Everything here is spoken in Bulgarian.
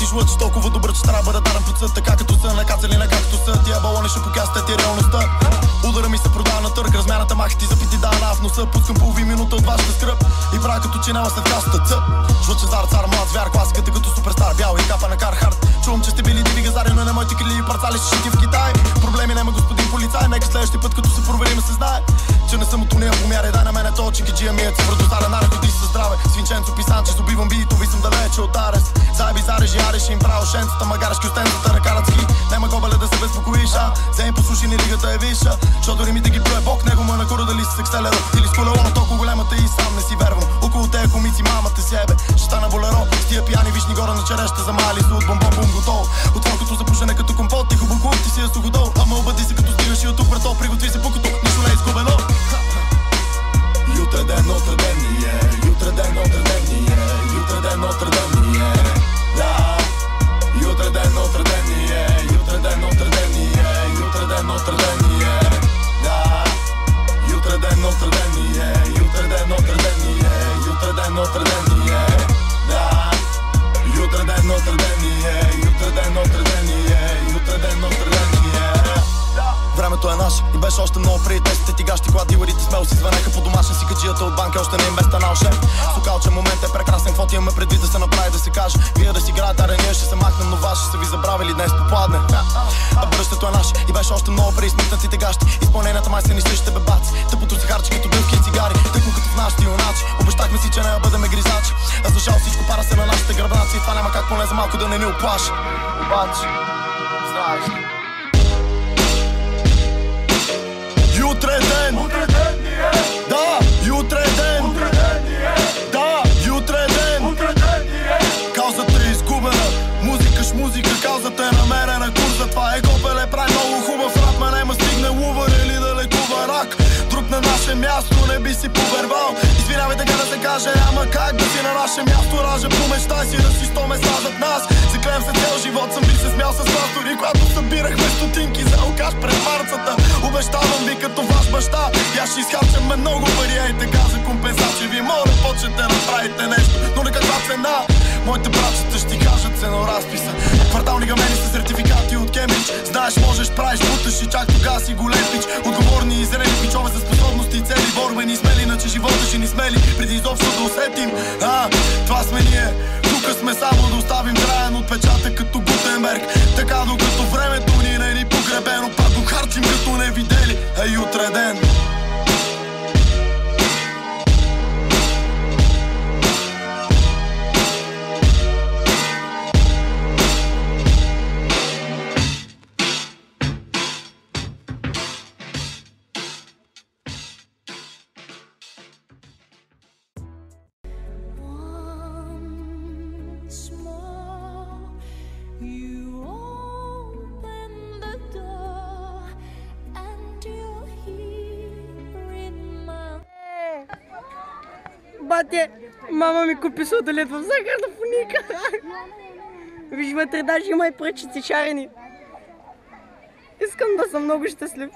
жлъчи толкова добър, че трябва да дарам под съд. Така като са накацали на както са. Тия балони ще покастят и реалността. Удара ми се продава на търг, размяната махати за пити дана в носа. Пускам полови минута от вашата скръп и правя като че няма след касата цъп. Жлъче зар, цар, млад звяр, класиката като суперстар. Бял и капа на Кархарт. Чувам, че сте били диви газари, но не моите крили и парцали ще шити в Китай. Проблеми няма господин полицай, нека следващия път като се проверим се знае, че не съм от уния помяри. Дай на мене то чикиджия ми е цифра доставя наркоти със здраве. Свинченцо писанче, с убивам битови, съм далече от арест. Заеби зарежи, ареш им право шенцата, магарешки остенцата на карат ски. Нема гобеле да се безпокоиш, вземи послушай ни лигата е виша. Защото римите ги плюе Бог, него му е на кора дали с екселеро или с колело, но толкова големата и сам не си вервам. Около тея комици мамата си ебе, ще стана болеро. С тия пияни вишни горе на череща за мали суд, бомбом бум готово. Отворкото запушене като компот, тихо буквов ти си е суходол. Ама обади се като стигаш и от тук прето, приготви се пукото, нищо не е изгубено. Jutре ден, утре ден ни е, jutре ден, утре ден ни е, jutре ден, утре ден ни е, да. Jutре ден, утре ден ни е, jutре ден, утре ден ни е, jutре ден, утре ден ни е, да. Jutре ден, утре ден ни е, jutре ден, утре ден ни е, jutре ден, утре ден ни е, да. Jutре ден, утре ден ни е, jutре ден, утре ден ни е, jutре ден, утре ден ни е. Времето е наше и беше още много преди тестите тигащи, когато дилерите смело си звънеха по домашен си каджията от банка, още не им бе станал шеф. Сокалче момент е прекрасен, какво ти имаме предвид да се направи да се каже. Вие да си играете, аре ние ще се махнем, но вас ще са ви забравили днес попладне. А бъдещето е наше и беше още много преди смитнати тегащи. Изпълненията май се ни същите бебаци, тъпото се харчи като дъвки и цигари, тъкмо като в нашите юначи. Обещахме си, че не бъдем гризачи, а за жал всичко пара се на нашите гръбнаци и това няма как поне за малко да не ни оплаши. Обаче, знаеш ли? Jutре е ден, да, jutре е ден, да, jutре е ден. Каузата е изгубена, музика шмузика, каузата е намерена. Курса това е гопеле, прави много хубав рап, ма нема стигне лувър или да лекува рак. Друг на наше място не би си повервал. Извинявай така да се каже, ама как да си на наше място. Ража помещай си да си 100 места зад нас. Заклеям се цял живот, съм би се смял с вас. Дори когато събирахме стотинки за алкаш пред марцата. Обещавам ви като ваш баща, и аз ще изхарчаме много пари. Ей така за компенсация ви моля, почнете да направите нещо, но на каква цена? Моите братчета ще ти кажат ценоразписа. Квартални гамени с сертификати от Кембридж. Знаеш, можеш, правиш, буташ и чак тогава си голем пич. Отговорни и зрели пичове за способности и цели. Борбени смели, иначе живота ще ни смели преди изобщо да усетим. Това сме ние, тук сме само да оставим траен отпечатък като Гутенберг. Така докато времето ни не ни погребено, пак го харчим като не видели. Jutре е ден. Бате, мама ми купи сладолет в захарна фуника. Виж вътре, даже има и пръчици шарени. Искам да съм много щастлив.